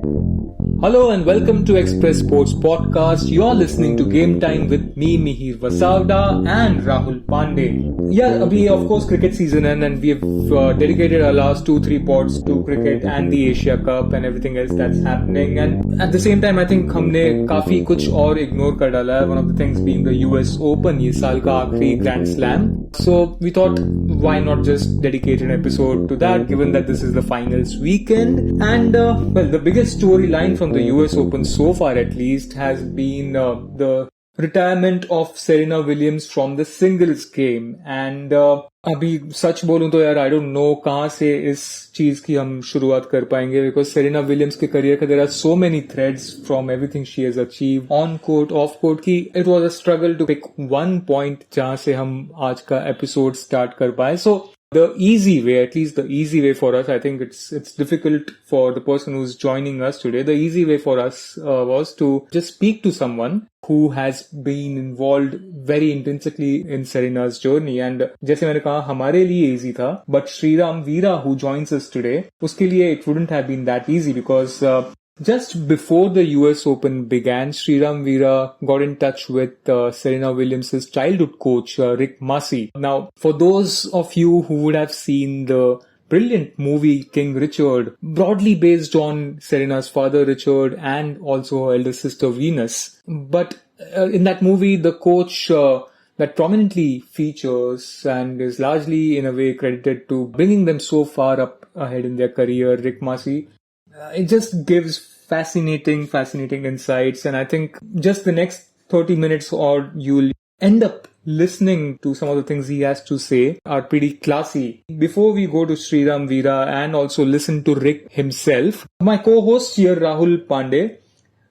Hello and welcome to Express Sports Podcast. You're listening to Game Time with me, Mihir Vasavda and Rahul Pandey. Yeah, abhi of course cricket season and we've dedicated our last 2-3 pods to cricket and the Asia Cup and everything else that's happening. And at the same time, I think हमने काफी कुछ और ignore कर डाला है. One of the things being the US Open, ये साल का आखिरी Grand Slam. So we thought, why not just dedicate an episode to that, given that this is the finals weekend. And well, the biggest storyline from the US Open so far at least has been the retirement of Serena Williams from the singles game. And अभी सच बोलूं तो यार I don't know कहाँ से इस चीज की हम शुरुआत कर पाएंगे, because Serena Williams के career का there are so many threads from everything she has achieved on court, off court की it was a struggle to pick one point जहाँ से हम आज का episode start कर पाए. So the easy way, at least the easy way for us, I think it's difficult for the person who's joining us today. The easy way for us was to just speak to someone who has been involved very intrinsically in Serena's journey. And जैसे मैंने कहा हमारे लिए easy था, but Sriram Veera who joins us today, उसके लिए it wouldn't have been that easy because just before the US Open began, Sriram Veera got in touch with Serena Williams' childhood coach, Rick Macci. Now, for those of you who would have seen the brilliant movie King Richard, broadly based on Serena's father Richard and also her elder sister Venus. But in that movie, the coach that prominently features and is largely in a way credited to bringing them so far up ahead in their career, Rick Macci, it just gives fascinating insights. And I think just the next 30 minutes or you'll end up listening to some of the things he has to say are pretty classy. Before we go to Sriram Veera and also listen to Rick himself, my co-host here Rahul Pandey.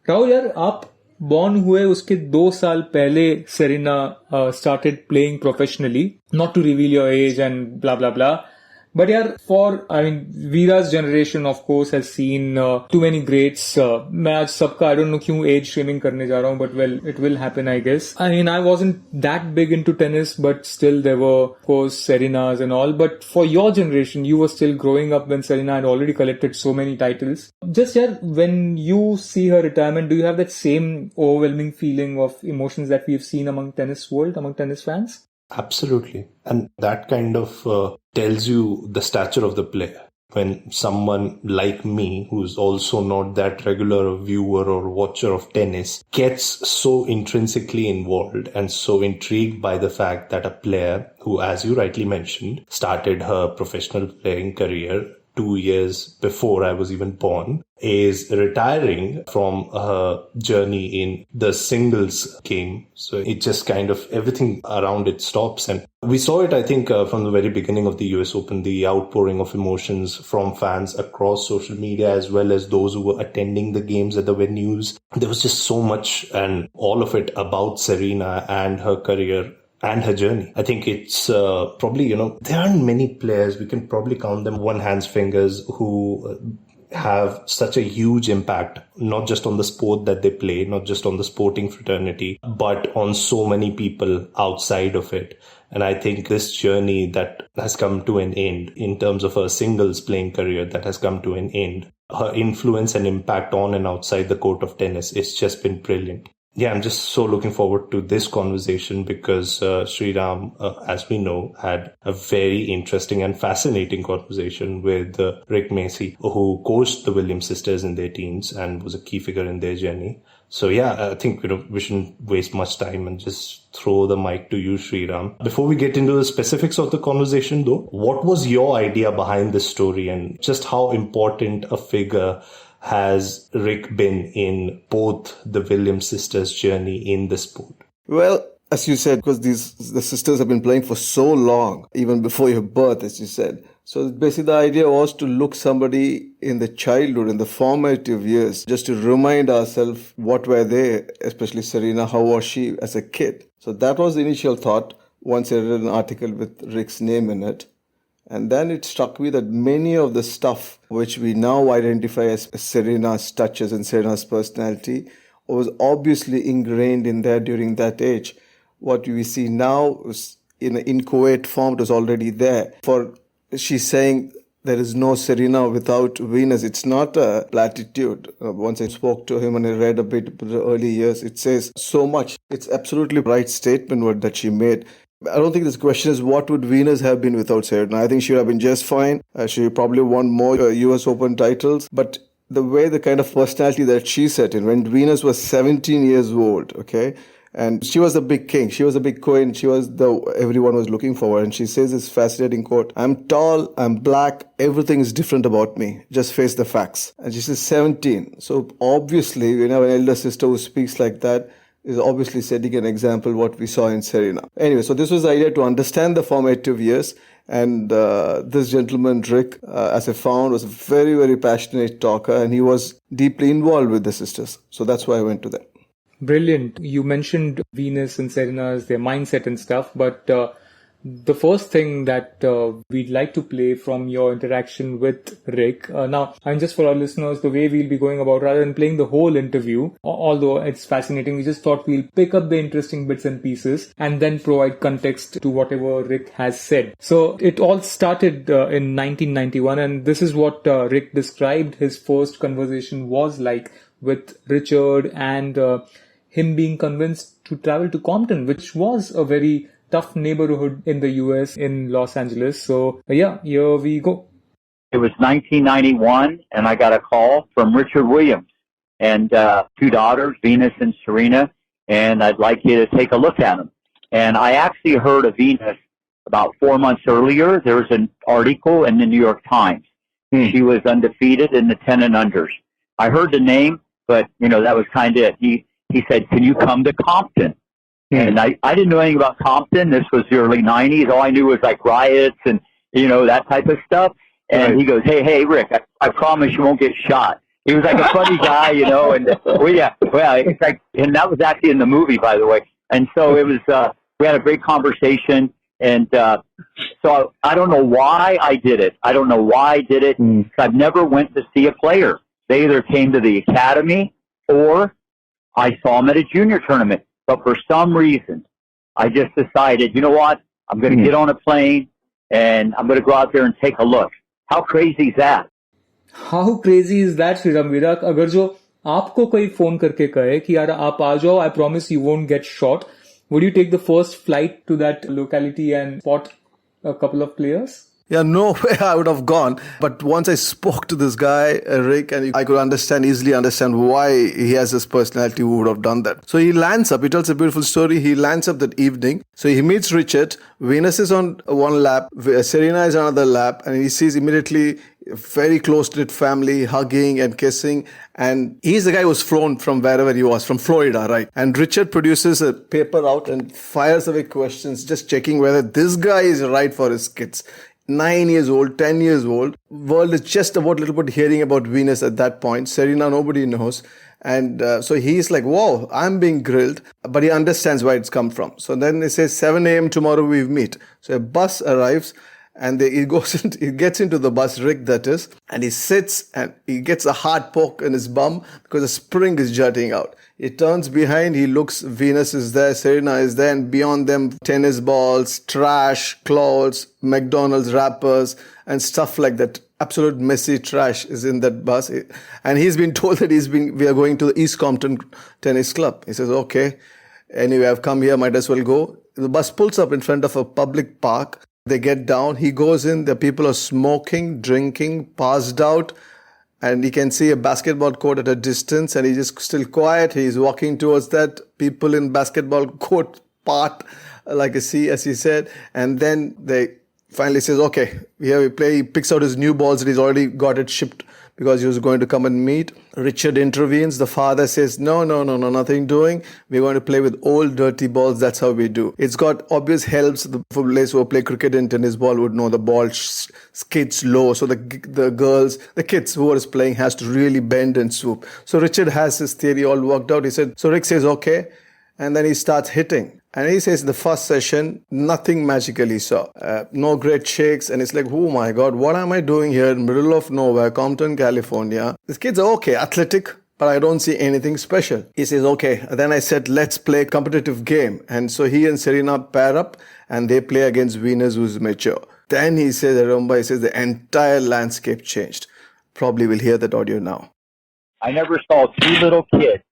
Rahul यार आप born हुए उसके 2 साल पहले Serena started playing professionally. Not to reveal your age and blah blah blah. But yeah, Veera's generation of course has seen too many greats. मैं आज सबका I don't know क्यों age shaming करने जा रहा हूँ, but well, it will happen I guess. I mean, I wasn't that big into tennis, but still there were of course Serenas and all. But for your generation, you were still growing up when Serena had already collected so many titles. Just yeah, when you see her retirement, do you have that same overwhelming feeling of emotions that we've seen among tennis world, among tennis fans? Absolutely. And that kind of tells you the stature of the player. When someone like me, who's also not that regular viewer or watcher of tennis, gets so intrinsically involved and so intrigued by the fact that a player who, as you rightly mentioned, started her professional playing career 2 years before I was even born, is retiring from her journey in the singles game. So it just kind of everything around it stops. And we saw it, I think, from the very beginning of the US Open, the outpouring of emotions from fans across social media, as well as those who were attending the games at the venues. There was just so much and all of it about Serena and her career and her journey. I think it's probably, there aren't many players, we can probably count them one hand's fingers, who have such a huge impact, not just on the sport that they play, not just on the sporting fraternity, but on so many people outside of it. And I think this journey that has come to an end in terms of her singles playing career that has come to an end, her influence and impact on and outside the court of tennis, it's just been brilliant. Yeah, I'm just so looking forward to this conversation because Sriram, as we know, had a very interesting and fascinating conversation with Rick Macci, who coached the Williams sisters in their teens and was a key figure in their journey. So yeah, I think we shouldn't waste much time and just throw the mic to you, Sriram. Before we get into the specifics of the conversation though, what was your idea behind this story and just how important a figure has Rick been in both the Williams sisters' journey in the sport? Well, as you said, because the sisters have been playing for so long, even before your birth, as you said. So basically the idea was to look somebody in the childhood, in the formative years, just to remind ourselves what were they, especially Serena, how was she as a kid. So that was the initial thought once I read an article with Rick's name in it. And then it struck me that many of the stuff which we now identify as Serena's touches and Serena's personality was obviously ingrained in there during that age. What we see now is in inchoate form, it was already there. She's saying there is no Serena without Venus. It's not a platitude. Once I spoke to him and I read a bit about the early years, it says so much. It's absolutely right statement what that she made. I don't think this question is what would Venus have been without Serena. I think she would have been just fine. She probably won more US Open titles. But the way, the kind of personality that she set in, when Venus was 17 years old, okay, and she was the big king. She was the big queen. She was everyone was looking for her. And she says this fascinating quote, "I'm tall, I'm black, everything is different about me. Just face the facts." And she says 17. So obviously, you know, an elder sister who speaks like that is obviously setting an example what we saw in Serena. Anyway, so this was the idea to understand the formative years. And this gentleman, Rick, as I found, was a very, very passionate talker. And he was deeply involved with the sisters. So that's why I went to them. Brilliant. You mentioned Venus and Serena's, their mindset and stuff, but the first thing that we'd like to play from your interaction with Rick, now, and just for our listeners, the way we'll be going about, rather than playing the whole interview, although it's fascinating, we just thought we'll pick up the interesting bits and pieces and then provide context to whatever Rick has said. So it all started in 1991, and this is what Rick described his first conversation was like with Richard, and him being convinced to travel to Compton, which was a very tough neighborhood in the US in Los Angeles. So yeah, here we go. It was 1991, and I got a call from Richard Williams and two daughters, Venus and Serena, and I'd like you to take a look at them. And I actually heard of Venus about 4 months earlier. There was an article in the New York Times. She was undefeated in the 10 and unders. I heard the name, but, you know, that was kind of it. He said, "Can you come to Compton?" And I didn't know anything about Compton. This was the early 90s. All I knew was like riots and, you know, that type of stuff. And he goes, hey, Rick, I promise you won't get shot. He was like a funny guy, you know, and it's like, and that was actually in the movie, by the way. And so it was, we had a great conversation. And so I don't know why I did it. I've never went to see a player. They either came to the academy or I saw them at a junior tournament. But for some reason, I just decided, you know what? I'm going to get on a plane and I'm going to go out there and take a look. How crazy is that? How crazy is that, Sriram Veera? अगर जो आपको कोई phone करके कहे कि यार आप आ जाओ, I promise you won't get shot, would you take the first flight to that locality and spot a couple of players? Yeah, no way I would have gone. But once I spoke to this guy, Rick, and I could easily understand why he has this personality who would have done that. So he lands up. He tells a beautiful story. He lands up that evening. So he meets Richard. Venus is on one lap. Serena is on another lap. And he sees immediately a very close-knit family hugging and kissing. And he's the guy who's flown from wherever he was, from Florida, right? And Richard produces a paper out and fires away questions, just checking whether this guy is right for his kids. 9 years old, 10 years old. World is just about a little bit hearing about Venus at that point. Serena, nobody knows. And so he's like, whoa, I'm being grilled. But he understands where it's come from. So then they say 7 a.m. tomorrow we meet. So a bus arrives and he gets into the bus, Rick that is, and he sits and he gets a hard poke in his bum because the spring is jutting out. He turns behind, he looks, Venus is there, Serena is there, and beyond them, tennis balls, trash, clothes, McDonald's wrappers, and stuff like that. Absolute messy trash is in that bus. And he's been told that we are going to the East Compton Tennis Club. He says, okay, anyway, I've come here, might as well go. The bus pulls up in front of a public park. They get down, he goes in, the people are smoking, drinking, passed out. And he can see a basketball court at a distance and he's just still quiet. He's walking towards that. People in basketball court part like a sea, as he said. And then they finally says, okay, here we play. He picks out his new balls and he's already got it shipped because he was going to come and meet. Richard intervenes. The father says, no, nothing doing. We're going to play with old dirty balls. That's how we do. It's got obvious helps. The players who play cricket and tennis ball would know the ball skids low. So the kids who are playing has to really bend and swoop. So Richard has his theory all worked out. He said, so Rick says, okay. And then he starts hitting. And he says in the first session, nothing magical he saw. No great shakes. And it's like, oh my God, what am I doing here in the middle of nowhere, Compton, California? These kids are okay, athletic, but I don't see anything special. He says, okay. And then I said, let's play a competitive game. And so he and Serena pair up and they play against Venus, who's mature. Then he says, Arumba, he says the entire landscape changed. Probably we'll hear that audio now. I never saw two little kids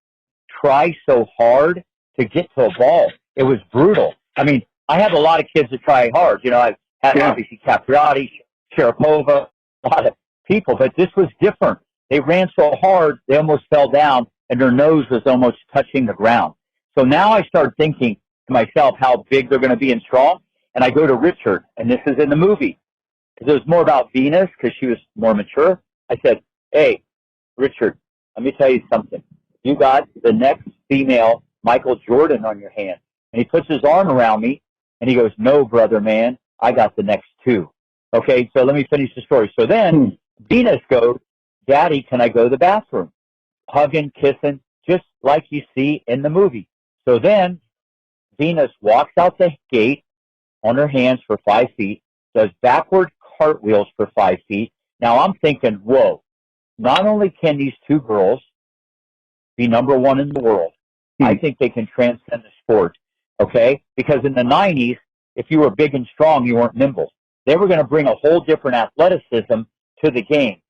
try so hard to get to a ball. It was brutal. I mean, I have a lot of kids that try hard. You know, I've had obviously Capriati, Sharapova, a lot of people, but this was different. They ran so hard, they almost fell down, and their nose was almost touching the ground. So now I start thinking to myself how big they're going to be and strong, and I go to Richard, and this is in the movie, because it was more about Venus, because she was more mature. I said, hey, Richard, let me tell you something. You got the next female Michael Jordan on your hand. And he puts his arm around me, and he goes, no, brother, man, I got the next two. Okay, so let me finish the story. So then Venus goes, Daddy, can I go to the bathroom? Hugging, kissing, just like you see in the movie. So then Venus walks out the gate on her hands for 5 feet, does backward cartwheels for 5 feet. Now I'm thinking, whoa, not only can these two girls be number one in the world, I think they can transcend the sport, okay? Because in the 90s, if you were big and strong, you weren't nimble. They were going to bring a whole different athleticism to the game.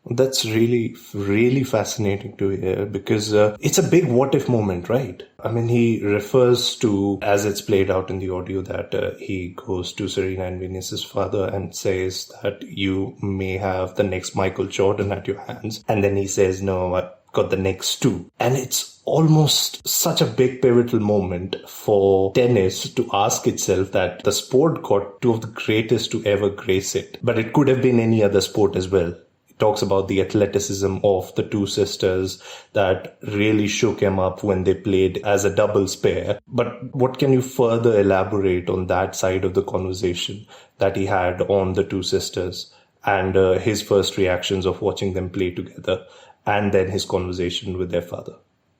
That's really, really fascinating to hear because it's a big what if moment, right? I mean, he refers to, as it's played out in the audio, that he goes to Serena and Venus's father and says that you may have the next Michael Jordan at your hands. And then he says, no, I've got the next two. And it's almost such a big pivotal moment for tennis to ask itself that the sport got two of the greatest to ever grace it. But it could have been any other sport as well. Talks about the athleticism of the two sisters that really shook him up when they played as a doubles pair. But what can you further elaborate on that side of the conversation that he had on the two sisters and his first reactions of watching them play together and then his conversation with their father?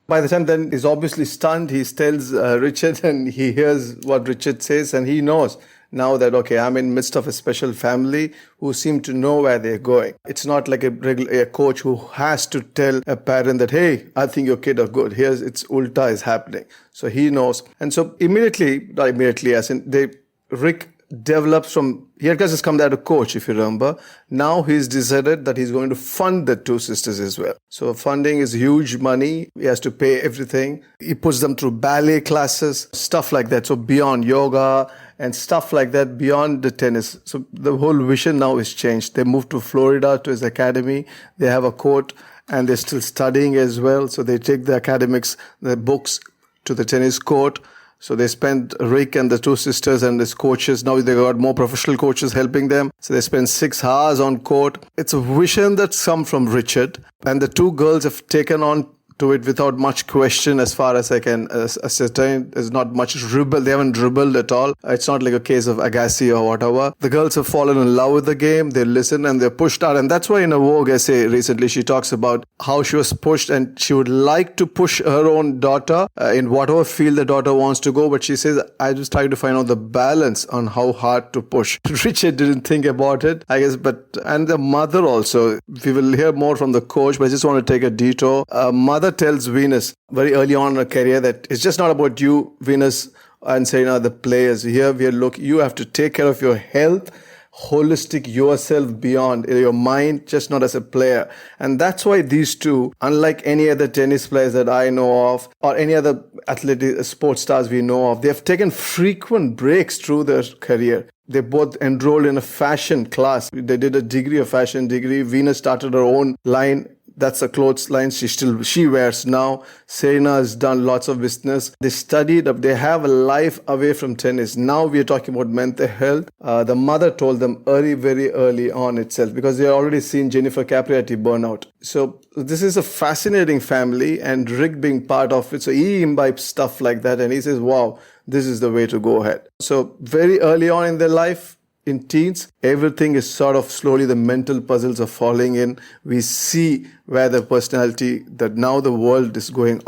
By the time then he's obviously stunned, he tells Richard and he hears what Richard says and he knows now that, okay, I'm in midst of a special family who seem to know where they're going. It's not like a coach who has to tell a parent that, hey, I think your kid are good. Here's it's ulta is happening. So he knows. And so not immediately, as in Rick develops from, here has come there to coach, if you remember. Now he's decided that he's going to fund the two sisters as well. So funding is huge money. He has to pay everything. He puts them through ballet classes, stuff like that. So beyond yoga and stuff like that, beyond the tennis. So the whole vision now is changed. They moved to Florida to his academy. They have a court and they're still studying as well. So they take the academics, the books to the tennis court. So they spend, Rick and the two sisters and his coaches, now they got more professional coaches helping them. So they spend 6 hours on court. It's a vision that's come from Richard. And the two girls have taken on to it without much question, as far as I can ascertain. There's not much dribble. They haven't dribbled at all. It's not like a case of Agassi or whatever. The girls have fallen in love with the game. They listen and they're pushed out. And that's why in a Vogue essay recently, she talks about how she was pushed and she would like to push her own daughter in whatever field the daughter wants to go. But she says, I just try to find out the balance on how hard to push. Richard didn't think about it, I guess. And the mother also, we will hear more from the coach, but I just want to take a detour. Mother tells Venus very early on in her career that it's just not about you, Venus and Serena, the players. Here you have to take care of your health, holistic yourself beyond your mind, just not as a player. And that's why these two, unlike any other tennis players that I know of or any other athletic sports stars we know of, they have taken frequent breaks through their career. They both enrolled in a fashion class. They did a fashion degree. Venus started her own line. That's a clothes line she wears now. Serena has done lots of business. They studied up. They have a life away from tennis. Now we are talking about mental health. The mother told them very early on itself, because they had already seen Jennifer Capriati burn out. So this is a fascinating family, and Rick being part of it. So he imbibes stuff like that, and he says, wow, this is the way to go ahead. So very early on in their life, in teens, everything is sort of slowly, the mental puzzles are falling in. We see where the personality, that now the world is going,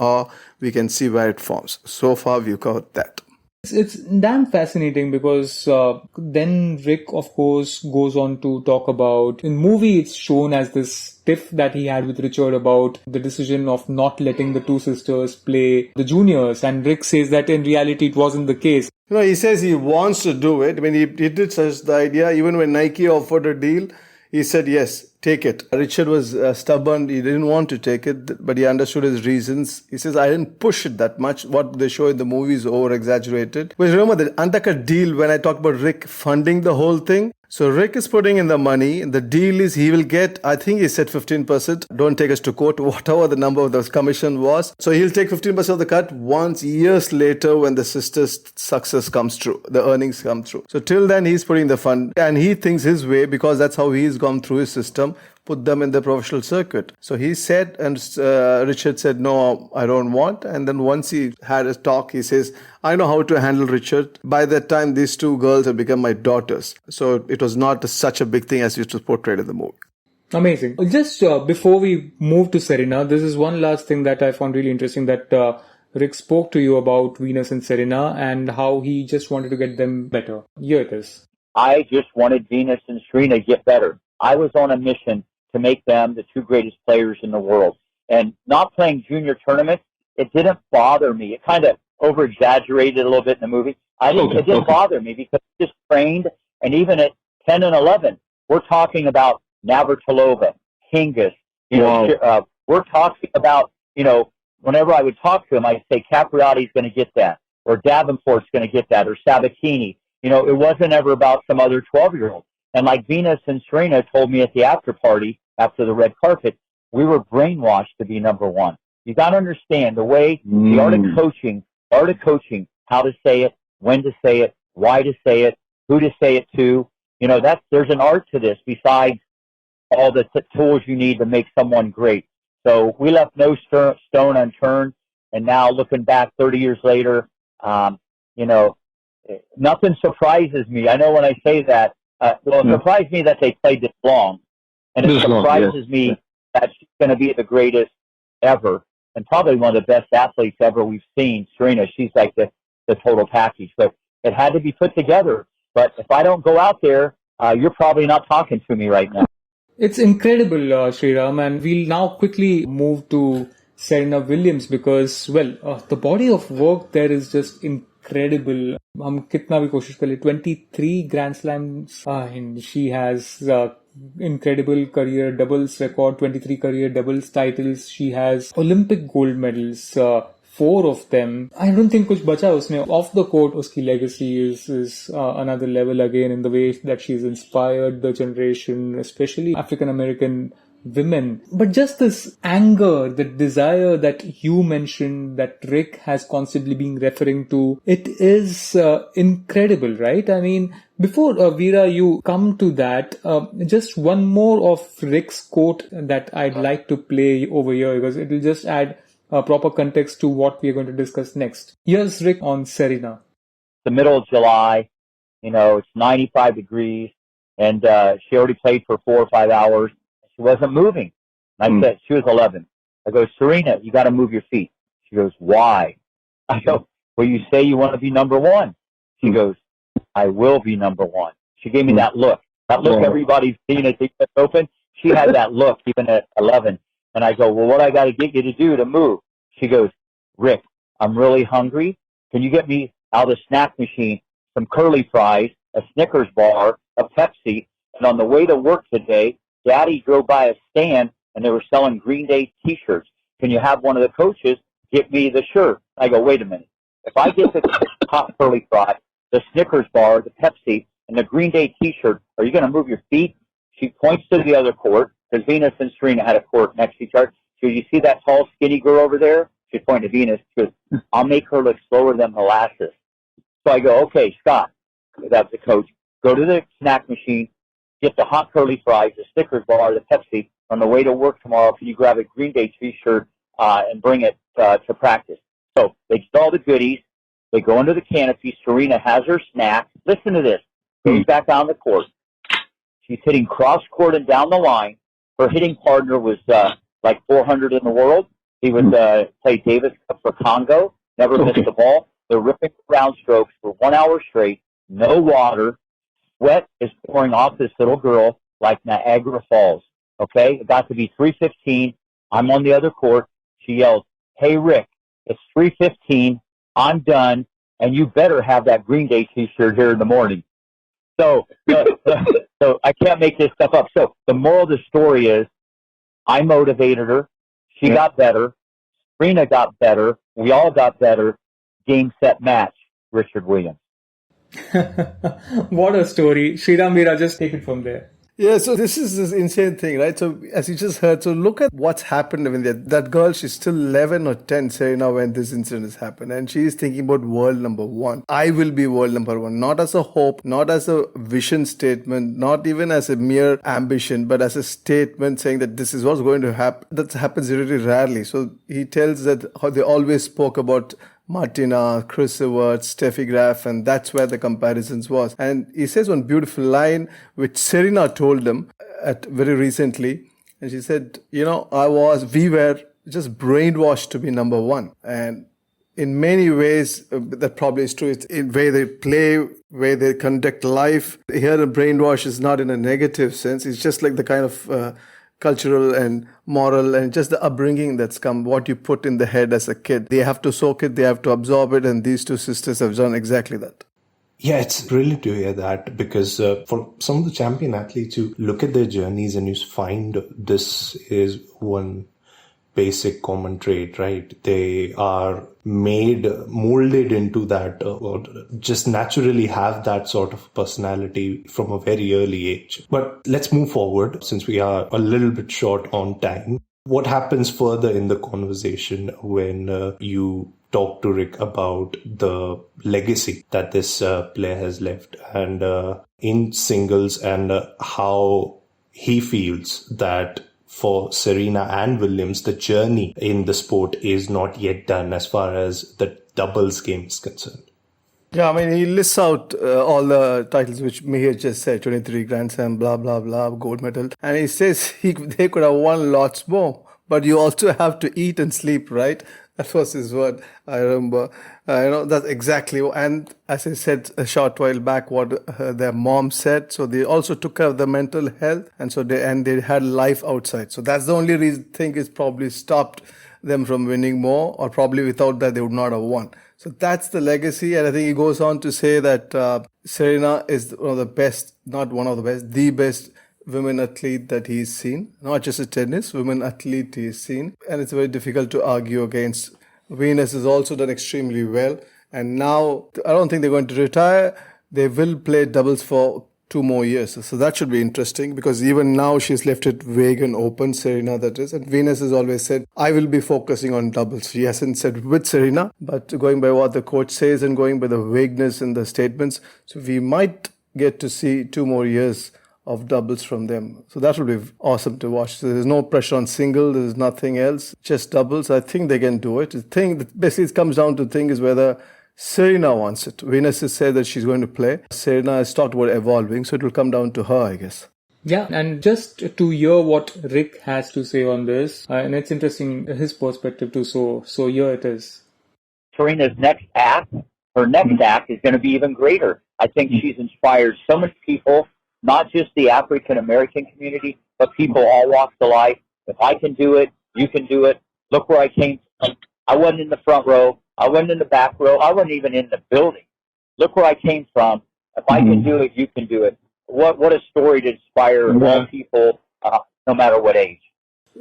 we can see where it forms. So far, we've covered that. It's damn fascinating because then Rick, of course, goes on to talk about, in movie it's shown as this tiff that he had with Richard about the decision of not letting the two sisters play the juniors, and Rick says that in reality it wasn't the case. He says he wants to do it. I mean, he did such the idea. Even when Nike offered a deal, he said, yes, take it. Richard was stubborn. He didn't want to take it, but he understood his reasons. He says, I didn't push it that much. What they show in the movie is over-exaggerated. But remember the undercut deal when I talked about Rick funding the whole thing? So Rick is putting in the money. The deal is he will get, I think he said 15%. Don't take us to court, whatever the number of the commission was. So he'll take 15% of the cut once years later when the sister's success comes through, the earnings come through. So till then he's putting the fund and he thinks his way because that's how he's gone through his system, put them in the professional circuit. So he said, and Richard said, no, I don't want. And then once he had a talk, he says, I know how to handle Richard. By that time, these two girls have become my daughters. So it was not such a big thing as it was portrayed in the movie. Amazing. Just before we move to Serena, this is one last thing that I found really interesting that Rick spoke to you about Venus and Serena and how he just wanted to get them better. Here it is. I just wanted Venus and Serena to get better. I was on a mission to make them the two greatest players in the world. And not playing junior tournaments, it didn't bother me. It kind of over-exaggerated a little bit in the movie. It didn't bother me because I just trained, and even at 10 and 11, we're talking about Navratilova, Hingis. We're talking about, whenever I would talk to him, I'd say Capriati's going to get that, or Davenport's going to get that, or Sabatini. It wasn't ever about some other 12-year-old. And like Venus and Serena told me at the after party, after the red carpet, we were brainwashed to be number one. You got to understand the way, the art of coaching, how to say it, when to say it, why to say it, who to say it to. There's an art to this besides all the tools you need to make someone great. So we left no stone unturned. And now looking back 30 years later, nothing surprises me. I know when I say that, it surprised me that they played this long. And it surprises me that she's going to be the greatest ever and probably one of the best athletes ever we've seen. Serena, she's like the total package. But it had to be put together. But if I don't go out there, you're probably not talking to me right now. It's incredible, Sriram. And we'll now quickly move to Serena Williams because, the body of work there is just incredible. हम कितना भी कोशिश कर ले 23 Grand Slams and she has incredible career doubles record, 23 career doubles titles. She has Olympic gold medals, 4 of them. I don't think कुछ बचा उसमें. Off the court, उसकी legacy is another level again in the way that she's inspired the generation, especially African American women. But just this anger, the desire that you mentioned, that Rick has constantly been referring to, it is incredible, right? I mean, before Veera, you come to that, just one more of Rick's quote that I'd like to play over here because it will just add proper context to what we are going to discuss next. Here's Rick on Serena. The middle of July, it's 95 degrees, and she already played for 4 or 5 hours. She wasn't moving. And I said, she was 11. I go, Serena, you got to move your feet. She goes, why? I go, well, you say you want to be number one. She goes, I will be number one. She gave me that look. That look everybody's seen at the US Open. She had that look even at 11. And I go, well, what I got to get you to do to move? She goes, Rick, I'm really hungry. Can you get me out of the snack machine some curly fries, a Snickers bar, a Pepsi? And on the way to work today, Daddy drove by a stand and they were selling Green Day t-shirts. Can you have one of the coaches get me the shirt? I go, wait a minute. If I get the hot curly fry, the Snickers bar, the Pepsi, and the Green Day t-shirt, are you going to move your feet? She points to the other court because Venus and Serena had a court next to each other. She goes, you see that tall, skinny girl over there? She's pointing to Venus. She goes, I'll make her look slower than molasses. So I go, okay, Scott, that's the coach. Go to the snack machine. Get the hot curly fries, the Snickers bar, the Pepsi. On the way to work tomorrow, can you grab a Green Day t-shirt and bring it to practice? So they get all the goodies. They go under the canopy. Serena has her snack. Listen to this. Goes back on the court. She's hitting cross court and down the line. Her hitting partner was like 400 in the world. He would play Davis Cup for Congo. Never missed the ball. They're ripping round strokes for 1 hour straight. No water. Sweat is pouring off this little girl like Niagara Falls. Okay? It got to be 3:15. I'm on the other court. She yells, hey, Rick, it's 3:15. I'm done. and you better have that Green Day T-shirt here in the morning. So, so I can't make this stuff up. So the moral of the story is, I motivated her. She got better. Serena got better. We all got better. Game, set, match. Richard Williams. What a story. Sriram Veera, just take it from there. Yeah, so this is this insane thing, right? So as you just heard, so look at what's happened. I mean, that girl, she's still 11 or 10, Serena, when this incident has happened. And she is thinking about world number one. I will be world number one, not as a hope, not as a vision statement, not even as a mere ambition, but as a statement saying that this is what's going to happen. That happens really rarely. So he tells that how they always spoke about Martina, Chris Evert, Steffi Graf, and that's where the comparisons was. And he says one beautiful line which Serena told him very recently, and she said, we were just brainwashed to be number one. And in many ways, that probably is true. It's in way they play, way they conduct life. Here, the brainwash is not in a negative sense. It's just like the kind of cultural and moral and just the upbringing that's come, what you put in the head as a kid. They have to soak it, they have to absorb it, and these two sisters have done exactly that. Yeah, it's brilliant to hear that, because for some of the champion athletes, you look at their journeys and you find this is one basic common trait, right? They are molded into that, or just naturally have that sort of personality from a very early age. But let's move forward, since we are a little bit short on time. What happens further in the conversation when you talk to Rick about the legacy that this player has left, and in singles, and how he feels that for Serena and Williams, the journey in the sport is not yet done as far as the doubles game is concerned? Yeah, I mean, he lists out all the titles which Mihir just said, 23 Grand Slam, blah, blah, blah, gold medal. And he says they could have won lots more, but you also have to eat and sleep, right? That was his word, I remember. That's exactly, and as I said a short while back, what their mom said. So they also took care of the mental health, and so they had life outside. So that's the only thing is probably stopped them from winning more, or probably without that they would not have won. So that's the legacy, and I think he goes on to say that Serena is one of the best, not one of the best, the best women athlete that he's seen, not just a tennis, women athlete he's seen. And it's very difficult to argue against. Venus has also done extremely well. And now, I don't think they're going to retire. They will play doubles for 2 more years. So that should be interesting, because even now she's left it vague and open, Serena that is. And Venus has always said, I will be focusing on doubles. She hasn't said with Serena, but going by what the coach says and going by the vagueness in the statements, so we might get to see 2 more years of doubles from them. So that will be awesome to watch. So there's no pressure on single, there's nothing else, just doubles. I think they can do it. The thing, basically it comes down to the thing is whether Serena wants it. Venus has said that she's going to play. Serena has talked about evolving, so it will come down to her, I guess. Yeah, and just to hear what Rick has to say on this, and it's interesting, his perspective too, so here it is. Serena's next act is going to be even greater. I think she's inspired so many people, not just the African-American community, but people all walks of life. If I can do it, you can do it. Look where I came from. I wasn't in the front row. I wasn't in the back row. I wasn't even in the building. Look where I came from. If I can do it, you can do it. What a story to inspire all people, no matter what age.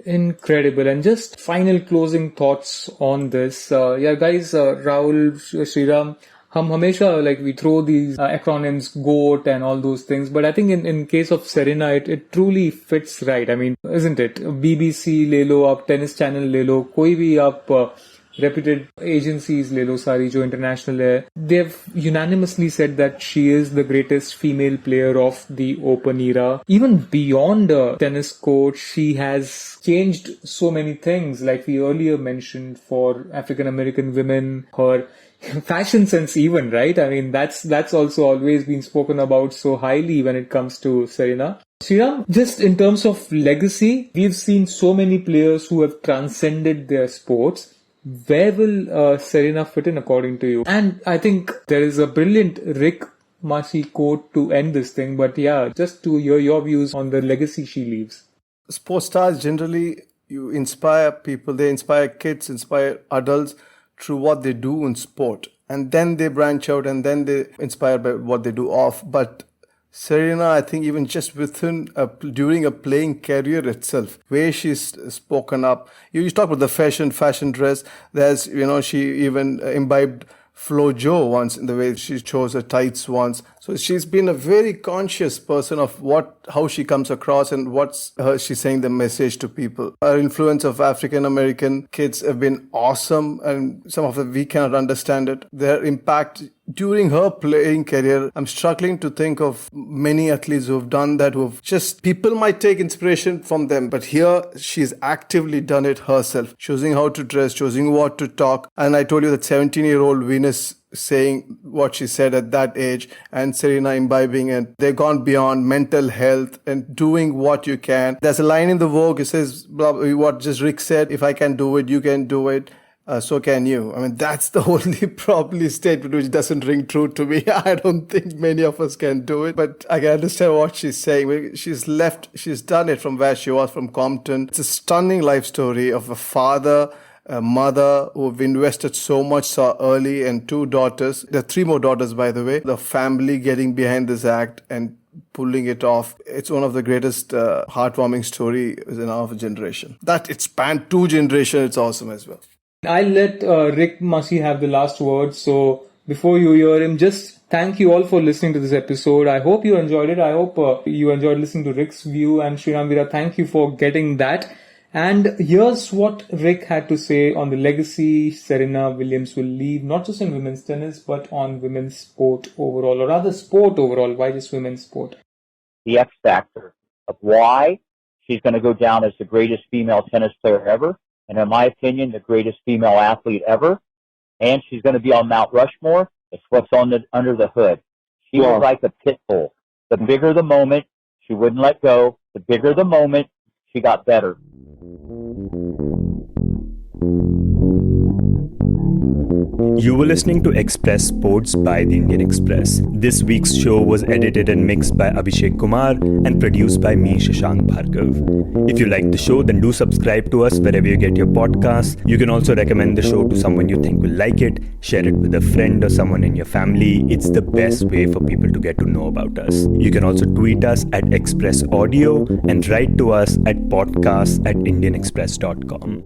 Incredible. And just final closing thoughts on this. Guys, Rahul, Sriram, हमेशा we throw these acronyms, GOAT and all those things, but I think in case of Serena, it truly fits right. I mean, isn't it? BBC ले लो आप, Tennis Channel ले लो, कोई भी आप reputed agencies ले लो सारी जो international है, they've unanimously said that she is the greatest female player of the Open era. Even beyond a tennis court, she has changed so many things, like we earlier mentioned, for African American women, her fashion sense even, right? I mean, that's also always been spoken about so highly when it comes to Serena. Sriram, just in terms of legacy, we've seen so many players who have transcended their sports. Where will Serena fit in according to you? And I think there is a brilliant Rick Macci quote to end this thing, but yeah, just to hear your views on the legacy she leaves. Sports stars generally, you inspire people, they inspire kids, inspire adults through what they do in sport. and then they branch out, and then they inspired by what they do off. But Serena, I think even just during a playing career itself, where she's spoken up. You talk about the fashion dress. There's, she even imbibed Flo Jo once in the way she chose her tights once. So she's been a very conscious person of how she comes across and she's saying the message to people. Her influence of African American kids have been awesome, and some of them we cannot understand it. Their impact during her playing career, I'm struggling to think of many athletes who have done that, people might take inspiration from them, but here she's actively done it herself, choosing how to dress, choosing what to talk. And I told you that 17-year-old Venus saying what she said at that age, and Serena imbibing, and they've gone beyond mental health and doing what you can. There's a line in the Vogue, it says, what just Rick said, if I can do it, you can do it. So can you. I mean, that's the only probably statement which doesn't ring true to me. I don't think many of us can do it, but I can understand what she's saying. She's done it from where she was, from Compton. It's a stunning life story of a father, a mother who've invested so much so early, and 2 daughters. There are 3 more daughters, by the way. The family getting behind this act and pulling it off. It's one of the greatest heartwarming stories in our generation. That it spanned 2 generations. It's awesome as well. I'll let Rick Macci have the last word. So before you hear him, just thank you all for listening to this episode. I hope you enjoyed it. I hope you enjoyed listening to Rick's view. And Sriram Veera, thank you for getting that. And here's what Rick had to say on the legacy Serena Williams will leave, not just in women's tennis, but on women's sport overall, or rather sport overall. Why just women's sport? The X factor of why she's going to go down as the greatest female tennis player ever, and in my opinion, the greatest female athlete ever. And she's going to be on Mount Rushmore. It's what's under the hood. She was like a pit bull. The bigger the moment, she wouldn't let go. The bigger the moment, she got better. You were listening to Express Sports by the Indian Express. This week's show was edited and mixed by Abhishek Kumar and produced by me, Shashank Bhargav. If you like the show, then do subscribe to us wherever you get your podcasts. You can also recommend the show to someone you think will like it, share it with a friend or someone in your family. It's the best way for people to get to know about us. You can also tweet us at Express Audio and write to us at podcasts@indianexpress.com.